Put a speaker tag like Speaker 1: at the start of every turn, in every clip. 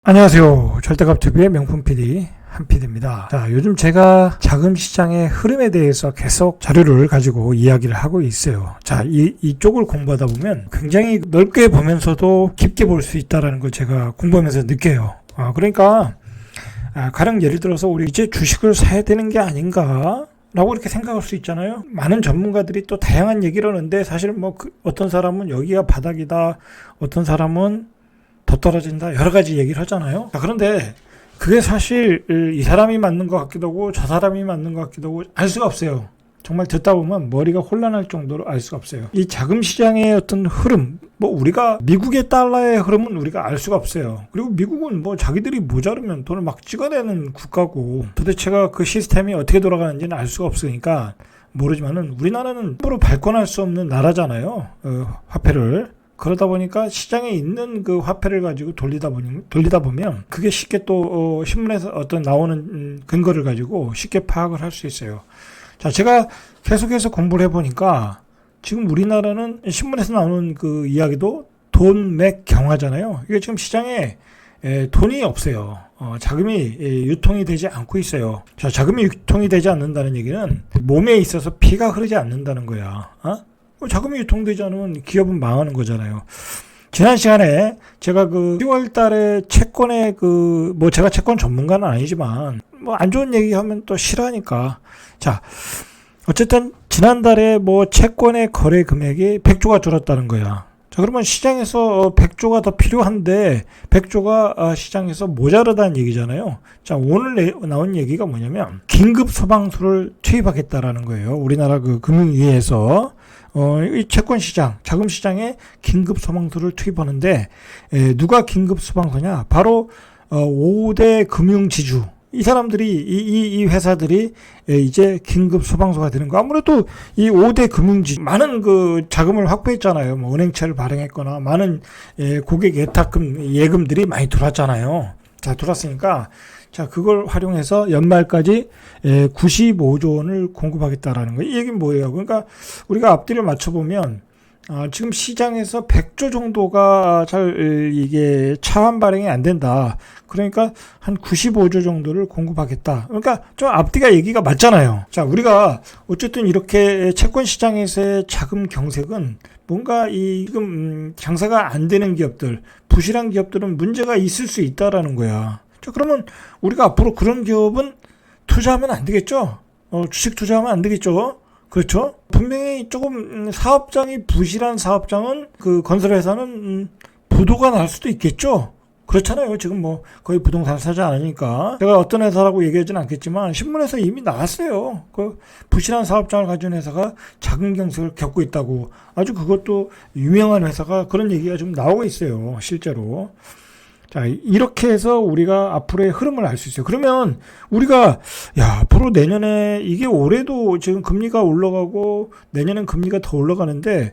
Speaker 1: 안녕하세요. 절대값TV의 명품 PD 한PD입니다. 자, 요즘 제가 자금 시장의 흐름에 대해서 계속 자료를 가지고 이야기를 하고 있어요. 자, 이쪽을 공부하다 보면 굉장히 넓게 보면서도 깊게 볼 수 있다는 걸 제가 공부하면서 느껴요. 그러니까 가령 예를 들어서 우리 이제 주식을 사야 되는 게 아닌가? 라고 이렇게 생각할 수 있잖아요. 많은 전문가들이 또 다양한 얘기를 하는데 사실 어떤 사람은 여기가 바닥이다. 어떤 사람은 더 떨어진다. 여러 가지 얘기를 하잖아요. 그런데 그게 사실 이 사람이 맞는 것 같기도 하고 저 사람이 맞는 것 같기도 하고 알 수가 없어요. 정말 듣다 보면 머리가 혼란할 정도로 알 수가 없어요. 이 자금 시장의 어떤 흐름, 우리가 미국의 달러의 흐름은 우리가 알 수가 없어요. 그리고 미국은 자기들이 모자르면 돈을 막 찍어내는 국가고 도대체가 그 시스템이 어떻게 돌아가는지는 알 수가 없으니까 모르지만은 우리나라는 함부로 발권할 수 없는 나라잖아요. 화폐를. 그러다 보니까 시장에 있는 그 화폐를 가지고 돌리다 보면 그게 쉽게 또 신문에서 어떤 나오는 근거를 가지고 쉽게 파악을 할 수 있어요. 자, 제가 계속해서 공부를 해보니까 지금 우리나라는 신문에서 나오는 그 이야기도 돈맥 경화잖아요. 이게 지금 시장에 돈이 없어요. 자금이 유통이 되지 않고 있어요. 자, 자금이 유통이 되지 않는다는 얘기는 몸에 있어서 피가 흐르지 않는다는 거야. 자금이 유통되지 않으면 기업은 망하는 거잖아요. 지난 시간에 제가 10월 달에 채권의 제가 채권 전문가는 아니지만 안 좋은 얘기하면 또 싫어하니까. 자, 어쨌든 지난달에 채권의 거래 금액이 100조가 줄었다는 거야. 자, 그러면 시장에서 100조가 더 필요한데 100조가 시장에서 모자르다는 얘기잖아요. 자, 오늘 나온 얘기가 뭐냐면 긴급 소방수를 투입하겠다라는 거예요. 우리나라 금융위에서 이 채권 시장, 자금 시장에 긴급 소방수를 투입하는데 누가 긴급 소방서냐? 바로 5대 금융지주. 이 사람들이 이 회사들이 이제 긴급 소방서가 되는 거. 아무래도 이 5대 금융지 많은 자금을 확보했잖아요. 은행채를 발행했거나 많은 고객 예탁금 예금들이 많이 들어왔잖아요. 자, 들어왔으니까 자, 그걸 활용해서 연말까지 95조 원을 공급하겠다라는 거예요. 이 얘기는 뭐예요? 그러니까 우리가 앞뒤를 맞춰보면 지금 시장에서 100조 정도가 잘 이게 차환 발행이 안 된다. 그러니까 한 95조 정도를 공급하겠다. 그러니까 좀 앞뒤가 얘기가 맞잖아요. 자, 우리가 어쨌든 이렇게 채권 시장에서의 자금 경색은 뭔가 지금 장사가 안 되는 기업들, 부실한 기업들은 문제가 있을 수 있다라는 거야. 자, 그러면 우리가 앞으로 그런 기업은 투자하면 안 되겠죠? 주식 투자하면 안 되겠죠? 그렇죠? 분명히 조금 사업장이 부실한 사업장은 건설회사는 부도가 날 수도 있겠죠? 그렇잖아요. 지금 거의 부동산 사지 않으니까. 제가 어떤 회사라고 얘기하지는 않겠지만 신문에서 이미 나왔어요. 부실한 사업장을 가진 회사가 자금 경색을 겪고 있다고. 아주 그것도 유명한 회사가 그런 얘기가 좀 나오고 있어요. 실제로. 자, 이렇게 해서 우리가 앞으로의 흐름을 알 수 있어요. 그러면 우리가 앞으로 내년에 이게 올해도 지금 금리가 올라가고 내년엔 금리가 더 올라가는데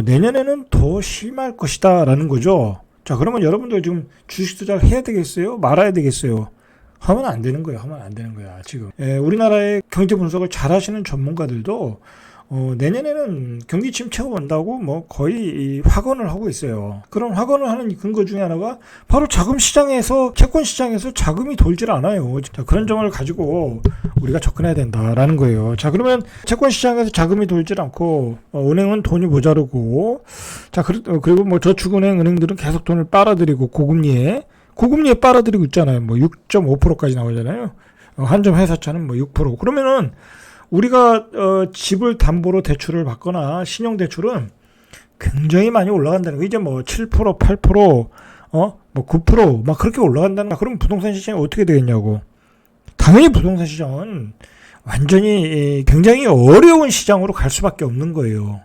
Speaker 1: 내년에는 더 심할 것이다라는 거죠. 자, 그러면 여러분들 지금 주식 투자를 해야 되겠어요? 말아야 되겠어요? 하면 안 되는 거예요. 하면 안 되는 거야, 지금. 우리나라의 경제 분석을 잘 하시는 전문가들도 내년에는 경기 침체가 온다고 거의 확언을 하고 있어요. 그런 확언을 하는 근거 중에 하나가 바로 자금 시장에서, 채권 시장에서 자금이 돌질 않아요. 자, 그런 점을 가지고 우리가 접근해야 된다라는 거예요. 자, 그러면 채권 시장에서 자금이 돌질 않고 은행은 돈이 모자르고, 자, 그리고 저축은행 은행들은 계속 돈을 빨아들이고 고금리에 빨아들이고 있잖아요. 6.5%까지 나오잖아요. 한점 회사채는 6%. 그러면은 우리가 집을 담보로 대출을 받거나 신용대출은 굉장히 많이 올라간다는 거. 이제 7%, 8%, 9% 막 그렇게 올라간다는 거. 그럼 부동산 시장이 어떻게 되겠냐고. 당연히 부동산 시장은 완전히 굉장히 어려운 시장으로 갈 수밖에 없는 거예요.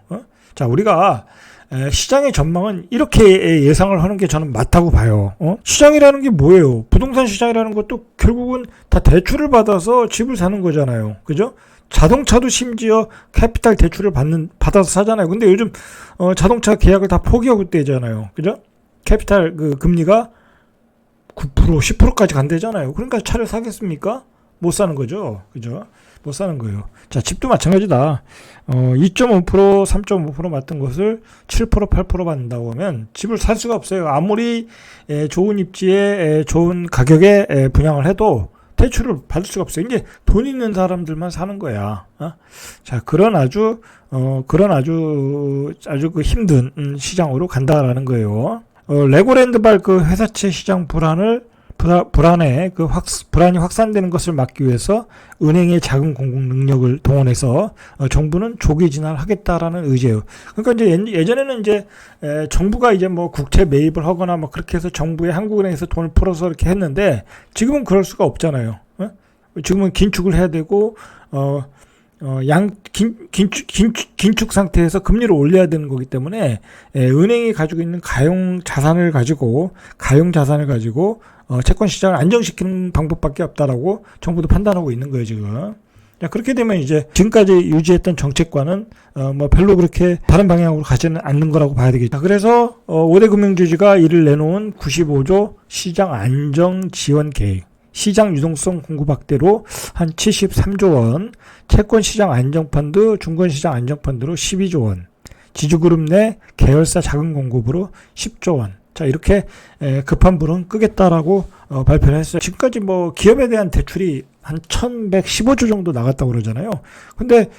Speaker 1: 자, 우리가 시장의 전망은 이렇게 예상을 하는 게 저는 맞다고 봐요. 시장이라는 게 뭐예요? 부동산 시장이라는 것도 결국은 다 대출을 받아서 집을 사는 거잖아요. 그죠? 자동차도 심지어 캐피탈 대출을 받아서 사잖아요. 근데 요즘 자동차 계약을 다 포기하고 있대잖아요. 그죠? 캐피탈 금리가 9%, 10%까지 간대잖아요. 그러니까 차를 사겠습니까? 못 사는 거죠. 그죠? 못 사는 거예요. 자, 집도 마찬가지다. 2.5%, 3.5% 맞던 것을 7%, 8% 받는다고 하면 집을 살 수가 없어요. 아무리 좋은 입지에 좋은 가격에 분양을 해도 대출을 받을 수가 없어요. 이제 돈 있는 사람들만 사는 거야. 자, 그런 아주 그 힘든 시장으로 간다라는 거예요. 레고랜드발 그 회사채 시장 불안이 확산되는 것을 막기 위해서 은행의 자금 공급 능력을 동원해서 정부는 조기 진화하겠다라는 의지예요. 그러니까 이제 예전에는 이제 정부가 이제 뭐 국채 매입을 하거나 뭐 그렇게 해서 정부의 한국은행에서 돈을 풀어서 이렇게 했는데 지금은 그럴 수가 없잖아요. 지금은 긴축을 해야 되고 긴축 상태에서 금리를 올려야 되는 거기 때문에 은행이 가지고 있는 가용 자산을 가지고 채권 시장을 안정시키는 방법밖에 없다라고 정부도 판단하고 있는 거예요, 지금. 자, 그렇게 되면 이제 지금까지 유지했던 정책과는 뭐 별로 그렇게 다른 방향으로 가지는 않는 거라고 봐야 되겠죠. 그래서 5대 금융주주가 이를 내놓은 95조 시장 안정 지원 계획, 시장 유동성 공급 확대로 한 73조 원, 채권 시장 안정펀드, 중권 시장 안정펀드로 12조 원, 지주그룹 내 계열사 자금 공급으로 10조 원. 자, 이렇게 급한 불은 끄겠다라고 발표를 했어요. 지금까지 뭐 기업에 대한 대출이 한 1115조 정도 나갔다고 그러잖아요. 근데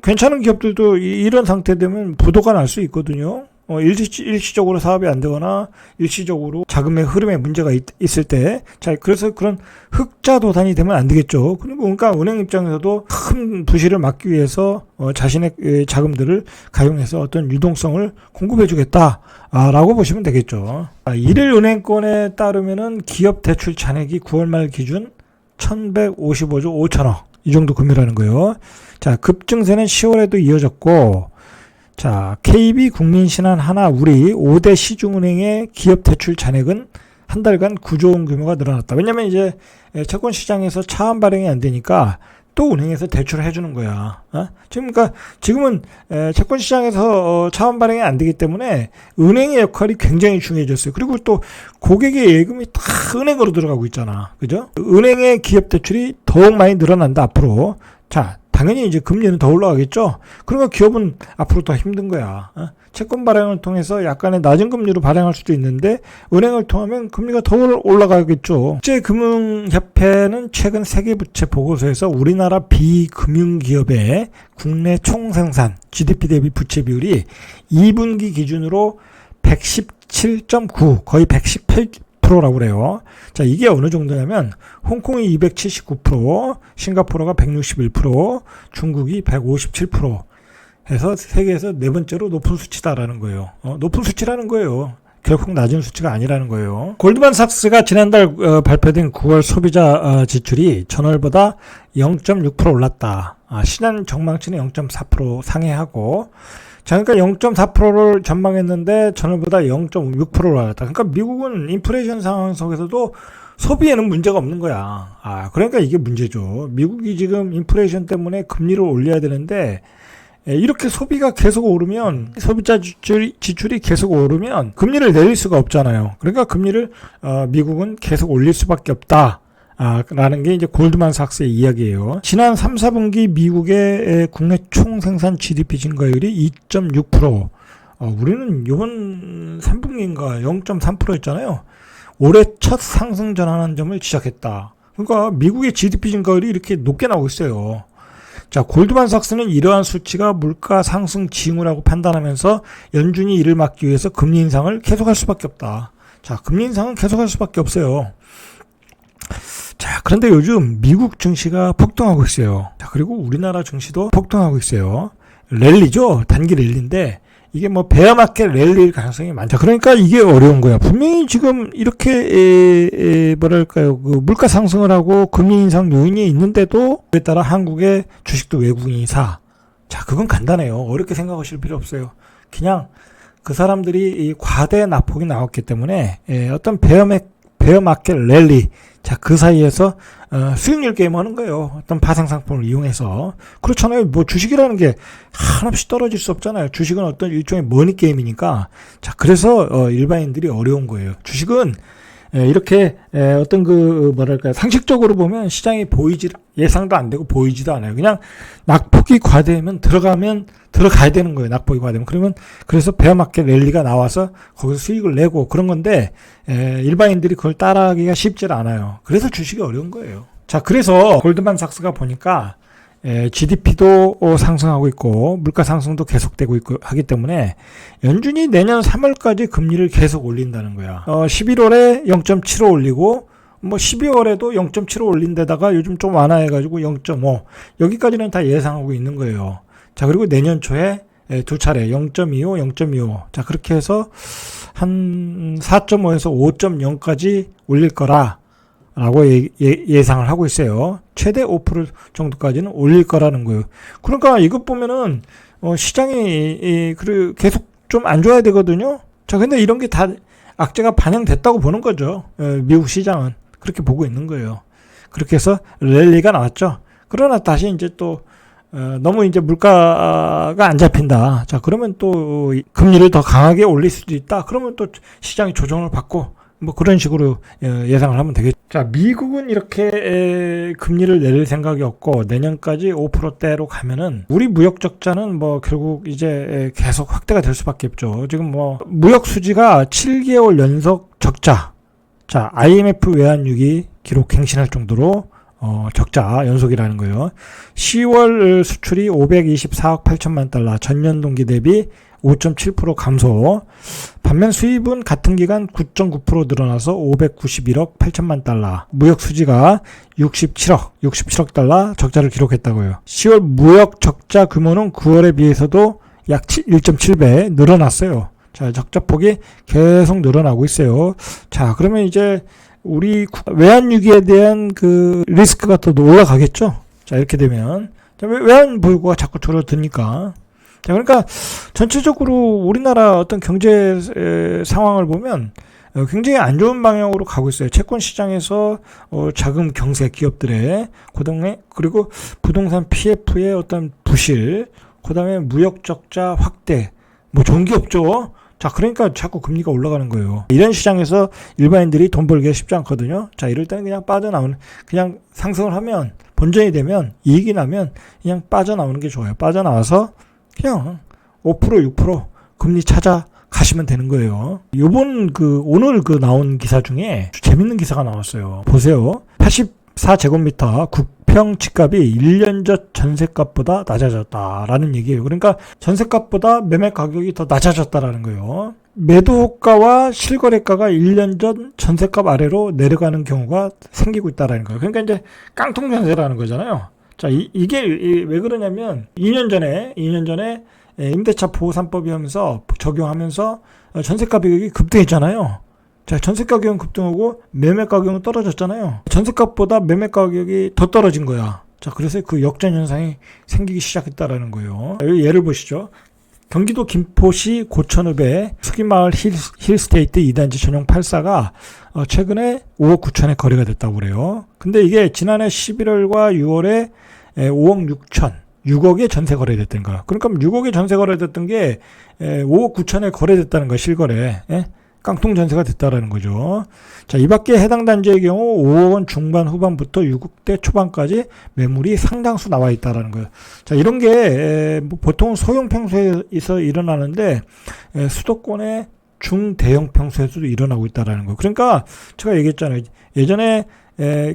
Speaker 1: 괜찮은 기업들도 이런 상태 되면 부도가 날 수 있거든요. 일시적으로 사업이 안 되거나 일시적으로 자금의 흐름에 문제가 있을 때, 자, 그래서 그런 흑자 도산이 되면 안 되겠죠. 그러니까 은행 입장에서도 큰 부실을 막기 위해서 자신의 자금들을 가용해서 어떤 유동성을 공급해 주겠다라고 보시면 되겠죠. 일일은행권에 따르면은 기업 대출 잔액이 9월 말 기준 1155조 5천억 이 정도 금리라는 거예요. 자, 급증세는 10월에도 이어졌고, 자, KB, 국민신한, 하나, 우리 5대 시중은행의 기업 대출 잔액은 한 달간 9조 원 규모가 늘어났다. 왜냐면 이제 채권 시장에서 차환 발행이 안 되니까 또 은행에서 대출을 해주는 거야. 그러니까 지금은 채권 시장에서 차환 발행이 안 되기 때문에 은행의 역할이 굉장히 중요해졌어요. 그리고 또 고객의 예금이 다 은행으로 들어가고 있잖아. 그죠? 은행의 기업 대출이 더욱 많이 늘어난다, 앞으로. 자, 당연히 이제 금리는 더 올라가겠죠. 그러니까 기업은 앞으로 더 힘든 거야. 채권 발행을 통해서 약간의 낮은 금리로 발행할 수도 있는데 은행을 통하면 금리가 더 올라가겠죠. 국제금융협회는 최근 세계부채 보고서에서 우리나라 비금융기업의 국내 총생산 GDP 대비 부채 비율이 2분기 기준으로 117.9, 거의 118%라고 그래요. 자, 이게 어느 정도냐면 홍콩이 279%, 싱가포르가 161%, 중국이 157% 해서 세계에서 네 번째로 높은 수치다라는 거예요. 높은 수치라는 거예요. 결코 낮은 수치가 아니라는 거예요. 골드만삭스가 지난달 발표된 9월 소비자 지출이 전월보다 0.6% 올랐다. 시장 전망치는 0.4% 상회하고, 자, 그러니까 0.4%를 전망했는데 전월보다 0.6% 올랐다. 그러니까 미국은 인플레이션 상황 속에서도 소비에는 문제가 없는 거야. 그러니까 이게 문제죠. 미국이 지금 인플레이션 때문에 금리를 올려야 되는데 이렇게 소비가 계속 오르면, 소비자 지출이 계속 오르면 금리를 내릴 수가 없잖아요. 그러니까 금리를 미국은 계속 올릴 수밖에 없다. 라는 게 이제 골드만삭스의 이야기예요. 지난 3, 4분기 미국의 국내 총생산 GDP 증가율이 2.6%. 우리는 이번 3분기인가 0.3%였잖아요. 올해 첫 상승 전환점을 시작했다. 그러니까 미국의 GDP 증가율이 이렇게 높게 나오고 있어요. 자, 골드만삭스는 이러한 수치가 물가 상승 징후라고 판단하면서 연준이 이를 막기 위해서 금리 인상을 계속할 수밖에 없다. 자, 금리 인상은 계속할 수밖에 없어요. 자, 그런데 요즘 미국 증시가 폭등하고 있어요. 자, 그리고 우리나라 증시도 폭등하고 있어요. 랠리죠. 단기 랠리인데 이게 뭐 베어마켓 랠리일 가능성이 많다. 그러니까 이게 어려운 거야. 분명히 지금 이렇게 뭐랄까요, 그 물가 상승을 하고 금리 인상 요인이 있는데도 그에 따라 한국의 주식도 외국인이 사. 자, 그건 간단해요. 어렵게 생각하실 필요 없어요. 그냥 그 사람들이 이 과대 낙폭이 나왔기 때문에 어떤 베어마켓 랠리, 자, 그 사이에서 수익률 게임 하는 거예요. 어떤 파생 상품을 이용해서. 그렇잖아요. 뭐 주식이라는 게 한없이 떨어질 수 없잖아요. 주식은 어떤 일종의 머니 게임이니까. 자, 그래서 일반인들이 어려운 거예요. 주식은 이렇게 어떤 그 뭐랄까 상식적으로 보면 시장이 예상도 안 되고 보이지도 않아요. 그냥 낙폭이 과대면 들어가야 되는 거예요. 낙폭이 과대면. 그래서 베어마켓 랠리가 나와서 거기서 수익을 내고 그런 건데 일반인들이 그걸 따라하기가 쉽지 않아요. 그래서 주식이 어려운 거예요. 자, 그래서 골드만삭스가 보니까 GDP도 상승하고 있고 물가 상승도 계속되고 있고 하기 때문에 연준이 내년 3월까지 금리를 계속 올린다는 거야. 11월에 0.75 올리고 12월에도 0.75 올린 데다가 요즘 좀 완화해가지고 0.5 여기까지는 다 예상하고 있는 거예요. 자, 그리고 내년 초에 두 차례 0.25, 0.25. 자, 그렇게 해서 한 4.5에서 5.0까지 올릴 거라. 라고 예상을 하고 있어요. 최대 5% 정도까지는 올릴 거라는 거예요. 그러니까 이것 보면은 시장이 계속 좀 안 좋아야 되거든요. 자, 근데 이런 게 다 악재가 반영됐다고 보는 거죠. 미국 시장은 그렇게 보고 있는 거예요. 그렇게 해서 랠리가 나왔죠. 그러나 다시 이제 또 너무 이제 물가가 안 잡힌다. 자, 그러면 또 금리를 더 강하게 올릴 수도 있다. 그러면 또 시장이 조정을 받고 그런 식으로 예상을 하면 되겠죠. 자, 미국은 이렇게 금리를 내릴 생각이 없고 내년까지 5%대로 가면은 우리 무역 적자는 결국 이제 계속 확대가 될 수밖에 없죠. 지금 무역 수지가 7개월 연속 적자. 자, IMF 외환위기 기록 갱신할 정도로 적자 연속이라는 거예요. 10월 수출이 524억 8천만 달러, 전년 동기 대비 5.7% 감소. 반면 수입은 같은 기간 9.9% 늘어나서 591억 8천만 달러. 무역 수지가 67억 달러 적자를 기록했다고요. 10월 무역 적자 규모는 9월에 비해서도 약 1.7배 늘어났어요. 자, 적자폭이 계속 늘어나고 있어요. 자, 그러면 이제 우리 외환위기에 대한 그 리스크가 더 올라가겠죠. 자, 이렇게 되면 외환 보유고가 자꾸 줄어드니까. 자, 그러니까 전체적으로 우리나라 어떤 경제 상황을 보면 굉장히 안 좋은 방향으로 가고 있어요. 채권 시장에서 자금 경세 기업들의 그리고 부동산 PF의 어떤 부실, 그다음에 무역 적자 확대, 좋은 게 없죠. 자, 그러니까 자꾸 금리가 올라가는 거예요. 이런 시장에서 일반인들이 돈 벌기가 쉽지 않거든요. 자, 이럴 때는 그냥 상승을 하면, 본전이 되면, 이익이 나면 그냥 빠져나오는 게 좋아요. 빠져나와서 그냥 5%, 6% 금리 찾아 가시면 되는 거예요. 오늘 나온 기사 중에 재밌는 기사가 나왔어요. 보세요. 84제곱미터 국평 집값이 1년 전 전세값보다 낮아졌다라는 얘기예요. 그러니까 전세값보다 매매 가격이 더 낮아졌다라는 거예요. 매도가와 실거래가가 1년 전 전세값 아래로 내려가는 경우가 생기고 있다라는 거예요. 그러니까 이제 깡통 전세라는 거잖아요. 자, 이게 왜 그러냐면 2년 전에 임대차 보호 3법이 하면서 적용하면서 전세 가격이 급등했잖아요. 자, 전세 가격은 급등하고 매매 가격은 떨어졌잖아요. 전세값보다 매매 가격이 더 떨어진 거야. 자, 그래서 그 역전 현상이 생기기 시작했다라는 거예요. 여기 예를 보시죠. 경기도 김포시 고천읍의 수기마을 힐스테이트 2단지 전용 8사가 최근에 5억 9천에 거래가 됐다고 그래요. 근데 이게 지난해 11월과 6월에 5억 6천, 6억에 전세 거래됐던 거야. 그러니까 6억에 전세 거래됐던 게 5억 9천에 거래됐다는 거야, 실거래. 깡통 전세가 됐다라는 거죠. 자, 이 밖에 해당 단지의 경우 5억 원 중반 후반부터 6억대 초반까지 매물이 상당수 나와 있다라는 거예요. 자, 이런 게 보통 소형 평수에서 일어나는데 수도권의 중대형 평수에서도 일어나고 있다라는 거예요. 그러니까 제가 얘기했잖아요. 예전에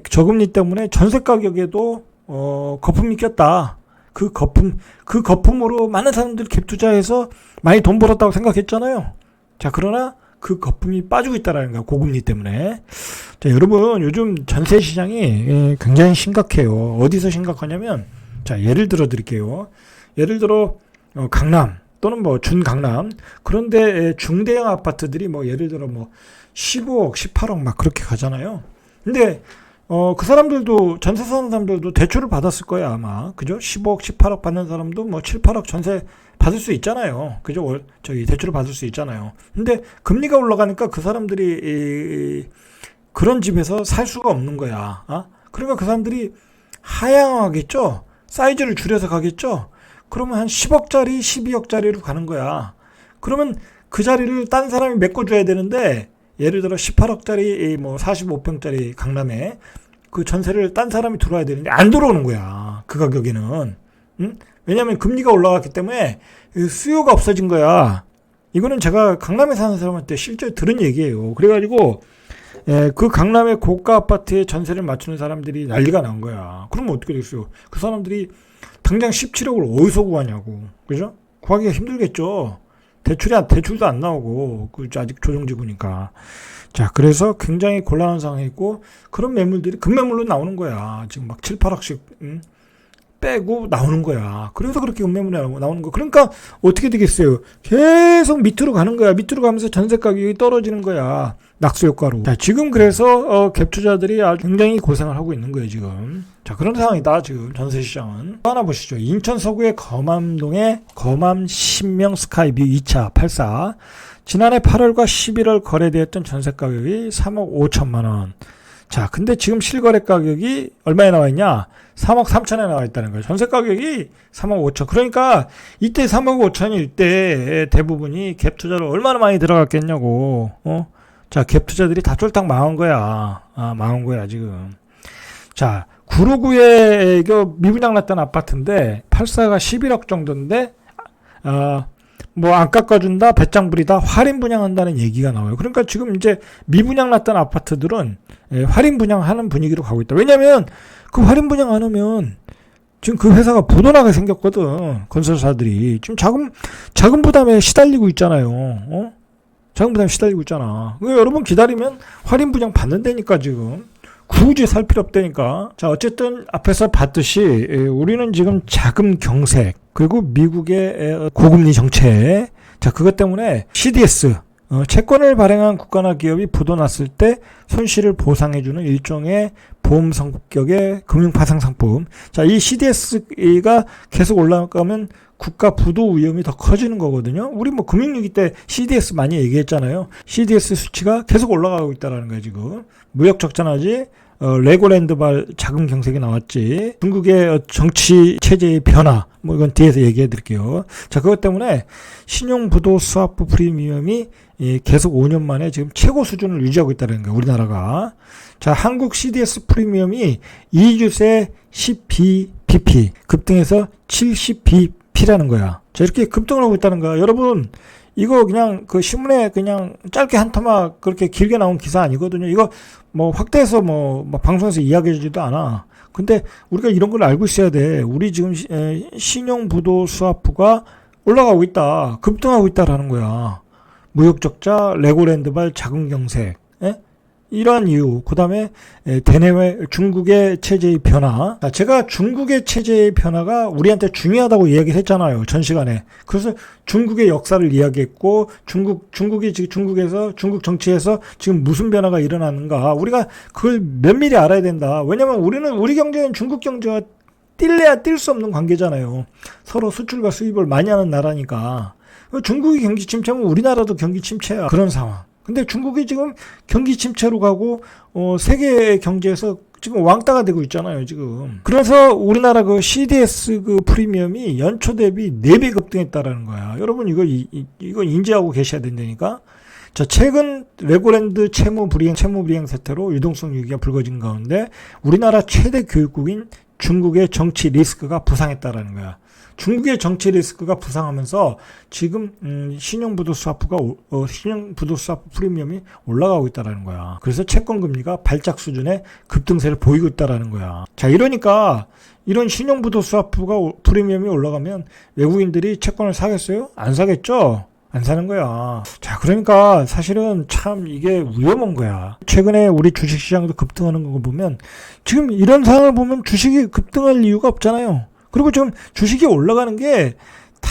Speaker 1: 저금리 때문에 전세 가격에도 거품이 꼈다. 그 거품으로 많은 사람들이 갭 투자해서 많이 돈 벌었다고 생각했잖아요. 자, 그러나 그 거품이 빠지고 있다라는 거야, 고금리 때문에. 자, 여러분, 요즘 전세 시장이 굉장히 심각해요. 어디서 심각하냐면, 자, 예를 들어 드릴게요. 예를 들어 강남 또는 준강남, 그런데 중대형 아파트들이 예를 들어 15억, 18억 막 그렇게 가잖아요. 근데 그 사람들도, 전세 사는 사람들도 대출을 받았을 거야, 아마. 그죠? 15억, 18억 받는 사람도 7, 8억 전세 받을 수 있잖아요. 그죠? 대출을 받을 수 있잖아요. 근데 금리가 올라가니까 그 사람들이 그런 집에서 살 수가 없는 거야. 그러니까 그 사람들이 하향하겠죠? 사이즈를 줄여서 가겠죠? 그러면 한 10억짜리, 12억짜리로 가는 거야. 그러면 그 자리를 딴 사람이 메꿔줘야 되는데, 예를 들어 18억짜리 뭐 45평짜리 강남에 그 전세를 딴 사람이 들어와야 되는데 안 들어오는 거야. 그 가격에는. 응? 왜냐하면 금리가 올라갔기 때문에 수요가 없어진 거야. 이거는 제가 강남에 사는 사람한테 실제 들은 얘기예요. 그래가지고 그 강남의 고가 아파트에 전세를 맞추는 사람들이 난리가 난 거야. 그러면 어떻게 됐어요? 그 사람들이 당장 17억을 어디서 구하냐고. 그죠? 구하기가 힘들겠죠. 대출도 안 나오고, 아직 조정지구니까. 자, 그래서 굉장히 곤란한 상황이 있고, 그런 매물들이 급매물로 나오는 거야. 지금 막 7, 8억씩, 빼고 나오는 거야. 그래서 그렇게 급매물이 나오는 거. 그러니까 어떻게 되겠어요? 계속 밑으로 가는 거야. 밑으로 가면서 전세 가격이 떨어지는 거야. 낙수 효과로. 자, 지금 그래서 갭 투자들이 아주 굉장히 고생을 하고 있는 거예요, 지금. 자, 그런 상황이다, 지금 전세 시장은. 또 하나 보시죠. 인천 서구의 거맘동의 거맘 신명 스카이뷰 2차 84. 지난해 8월과 11월 거래되었던 전세 가격이 3억 5천만 원. 자, 근데 지금 실거래 가격이 얼마에 나와 있냐? 3억 3천에 나와 있다는 거예요. 전세 가격이 3억 5천. 그러니까 이때 3억 5천일 때 대부분이 갭 투자로 얼마나 많이 들어갔겠냐고. 자, 갭 투자들이 다 쫄딱 망한 거야. 망한 거야, 지금. 자, 959에 미분양 났던 아파트인데 84가 11억 정도인데 뭐 안 깎아준다, 배짱 부리다, 할인 분양한다는 얘기가 나와요. 그러니까 지금 이제 미분양 났던 아파트들은 할인 분양하는 분위기로 가고 있다. 왜냐면 그 할인 분양 안 하면 지금 그 회사가 부도나게 생겼거든. 건설사들이 지금 자금 부담에 시달리고 있잖아요. 자금 부담에 시달리고 있잖아. 여러분 기다리면 할인 분양 받는다니까 지금. 굳이 살 필요 없다니까. 자, 어쨌든 앞에서 봤듯이 우리는 지금 자금 경색 그리고 미국의 고금리 정책, 자, 그것 때문에 CDS 채권을 발행한 국가나 기업이 부도 났을 때 손실을 보상해주는 일종의 보험 성격의 금융 파생 상품. 자, 이 CDS가 계속 올라가면 국가 부도 위험이 더 커지는 거거든요. 우리 뭐 금융위기 때 CDS 많이 얘기했잖아요. CDS 수치가 계속 올라가고 있다는 거예요, 지금. 무역 적자나지, 레고랜드발 자금 경색이 나왔지. 중국의 정치 체제의 변화, 뭐 이건 뒤에서 얘기해 드릴게요. 자, 그것 때문에 신용부도 스와프 프리미엄이 계속 5년 만에 지금 최고 수준을 유지하고 있다는 거예요, 우리나라가. 자, 한국 CDS 프리미엄이 2주세 10bp 급등해서 70bp라는 거야. 자, 이렇게 급등을 하고 있다는 거야. 여러분, 이거 그냥 그 신문에 그냥 짧게 한 토막 그렇게 길게 나온 기사 아니거든요. 이거 뭐 확대해서 뭐 방송에서 이야기해주지도 않아. 근데 우리가 이런 걸 알고 있어야 돼. 우리 지금 신용부도 스와프가 올라가고 있다. 급등하고 있다라는 거야. 무역적자, 레고랜드발 자금 경색. 이러한 이유, 그 다음에 대내외 중국의 체제의 변화. 제가 중국의 체제의 변화가 우리한테 중요하다고 이야기를 했잖아요, 전 시간에. 그래서 중국의 역사를 이야기했고, 중국이 지금 중국 정치에서 지금 무슨 변화가 일어나는가, 우리가 그걸 면밀히 알아야 된다. 왜냐면 우리 경제는 중국 경제와 뛸래야 뛸 수 없는 관계잖아요. 서로 수출과 수입을 많이 하는 나라니까. 중국이 경기 침체면 우리나라도 경기 침체야. 그런 상황. 근데 중국이 지금 경기 침체로 가고 세계 경제에서 지금 왕따가 되고 있잖아요, 지금. 그래서 우리나라 그 CDS 그 프리미엄이 연초 대비 4배 급등했다라는 거야. 여러분 이거 인지하고 계셔야 된다니까. 자, 최근 레고랜드 채무 불이행 사태로 유동성 위기가 불거진 가운데 우리나라 최대 교육국인 중국의 정치 리스크가 부상했다라는 거야. 중국의 정치 리스크가 부상하면서 지금 신용부도 스와프 프리미엄이 올라가고 있다라는 거야. 그래서 채권 금리가 발작 수준의 급등세를 보이고 있다라는 거야. 자, 이러니까 이런 신용부도 스와프가 프리미엄이 올라가면 외국인들이 채권을 사겠어요? 안 사겠죠? 안 사는 거야. 자, 그러니까 사실은 참 이게 위험한 거야. 최근에 우리 주식시장도 급등하는 거 보면 지금 이런 상황을 보면 주식이 급등할 이유가 없잖아요. 그리고 지금 주식이 올라가는 게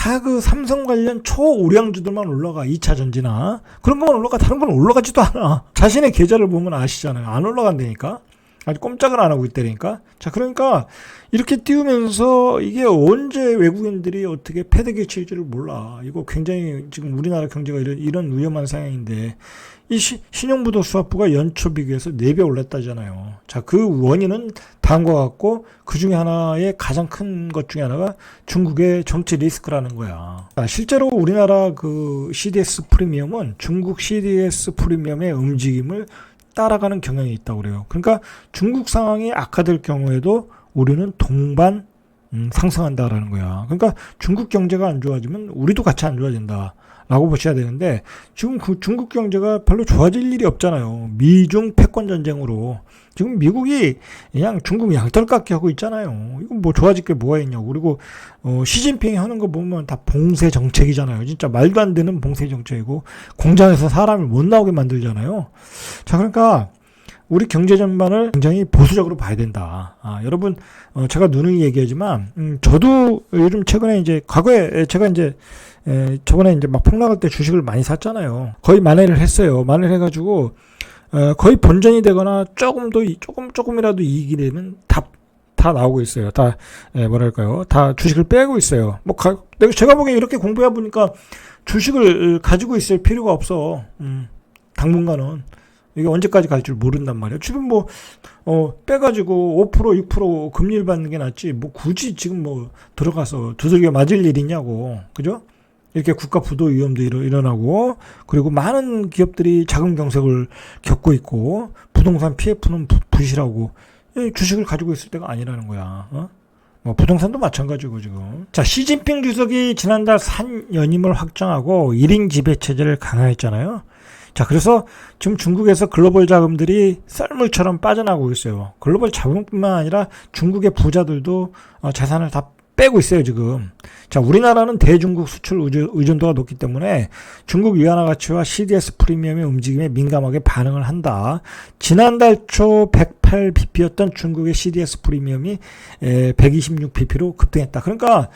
Speaker 1: 다 그 삼성 관련 초우량주들만 올라가. 2차 전지나 그런 것만 올라가. 다른 건 올라가지도 않아. 자신의 계좌를 보면 아시잖아요. 안 올라간다니까. 아주 꼼짝을 안 하고 있다니까. 자, 그러니까 이렇게 띄우면서 이게 언제 외국인들이 어떻게 패대 개치일지를 몰라. 이거 굉장히 지금 우리나라 경제가 이런 위험한 상황인데 이 신용부도 수합부가 연초 비교해서 4배 올랐다잖아요. 자, 그 원인은 다음과 같고 그 중에 하나의 가장 큰 것 중에 하나가 중국의 정치 리스크라는 거야. 자, 실제로 우리나라 그 CDS 프리미엄은 중국 CDS 프리미엄의 움직임을 따라가는 경향이 있다고 그래요. 그러니까 중국 상황이 악화될 경우에도 우리는 동반 상승한다라는 거야. 그러니까 중국 경제가 안 좋아지면 우리도 같이 안 좋아진다 라고 보셔야 되는데 지금 그 중국 경제가 별로 좋아질 일이 없잖아요. 미중 패권 전쟁으로 지금 미국이 그냥 중국 양털깎기 하고 있잖아요. 이건 뭐 좋아질 게 뭐가 있냐고. 그리고 시진핑이 하는 거 보면 다 봉쇄 정책이잖아요. 진짜 말도 안 되는 봉쇄 정책이고 공장에서 사람을 못 나오게 만들잖아요. 자, 그러니까 우리 경제 전반을 굉장히 보수적으로 봐야 된다. 여러분, 제가 누누이 얘기하지만 저도 요즘 최근에 이제 과거에 제가 이제 저번에 이제 막 폭락할 때 주식을 많이 샀잖아요. 거의 만회를 했어요. 만회를 해가지고 거의 본전이 되거나 조금이라도 이익이 되면 다 나오고 있어요. 다 뭐랄까요? 다 주식을 빼고 있어요. 뭐 제가 보기엔 이렇게 공부해 보니까 주식을 가지고 있을 필요가 없어. 당분간은 이게 언제까지 갈 줄 모른단 말이에요. 지금 뭐 빼가지고 5% 6% 금리를 받는 게 낫지. 뭐 굳이 지금 뭐 들어가서 두들겨 맞을 일이냐고, 그죠? 이렇게 국가 부도 위험도 일어나고, 그리고 많은 기업들이 자금 경색을 겪고 있고, 부동산 PF는 부실하고, 주식을 가지고 있을 때가 아니라는 거야. 뭐 부동산도 마찬가지고 지금. 자, 시진핑 주석이 지난달 산 연임을 확정하고 1인 지배 체제를 강화했잖아요. 자, 그래서 지금 중국에서 글로벌 자금들이 썰물처럼 빠져나오고 있어요. 글로벌 자금뿐만 아니라 중국의 부자들도 재산을 다 빼고 있어요, 지금. 자, 우리나라는 대중국 수출 의존도가 높기 때문에 중국 위안화 가치와 CDS 프리미엄의 움직임에 민감하게 반응을 한다. 지난달 초 108bp였던 중국의 CDS 프리미엄이 126bp로 급등했다. 그러니까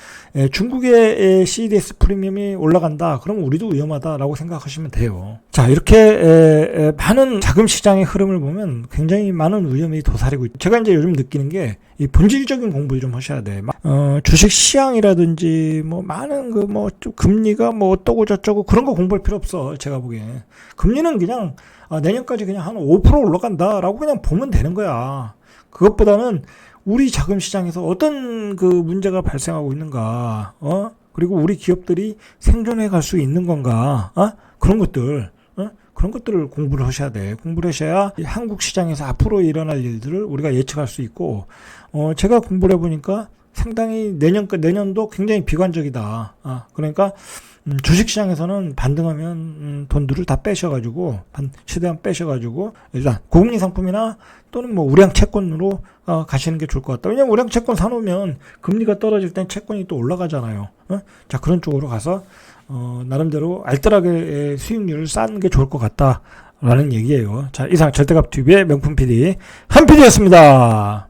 Speaker 1: 중국의 CDS 프리미엄이 올라간다. 그럼 우리도 위험하다라고 생각하시면 돼요. 자, 이렇게 많은 자금 시장의 흐름을 보면 굉장히 많은 위험이 도사리고 있다. 제가 이제 요즘 느끼는 게 이 본질적인 공부를 좀 하셔야 돼. 주식 시황이라든지 뭐 많은 그 뭐 금리가 뭐 어떠고 저쩌고 그런 거 공부할 필요 없어. 제가 보기엔 금리는 그냥 내년까지 그냥 한 5% 올라간다라고 그냥 보면 되는 거야. 그것보다는 우리 자금 시장에서 어떤 그 문제가 발생하고 있는가, 그리고 우리 기업들이 생존해 갈 수 있는 건가, 그런 것들. 그런 것들을 공부를 하셔야 돼. 공부를 하셔야 한국 시장에서 앞으로 일어날 일들을 우리가 예측할 수 있고, 제가 공부를 해보니까 상당히 내년도 굉장히 비관적이다. 그러니까, 주식시장에서는 반등하면 돈들을 다 빼셔가지고, 최대한 빼셔가지고, 일단 고금리 상품이나 또는 뭐 우량 채권으로 가시는 게 좋을 것 같다. 왜냐면 우량 채권 사놓으면 금리가 떨어질 땐 채권이 또 올라가잖아요. 자, 그런 쪽으로 가서, 나름대로 알뜰하게 수익률을 쌓는 게 좋을 것 같다라는 얘기예요. 자, 이상 절대값TV의 명품 PD 한 PD였습니다.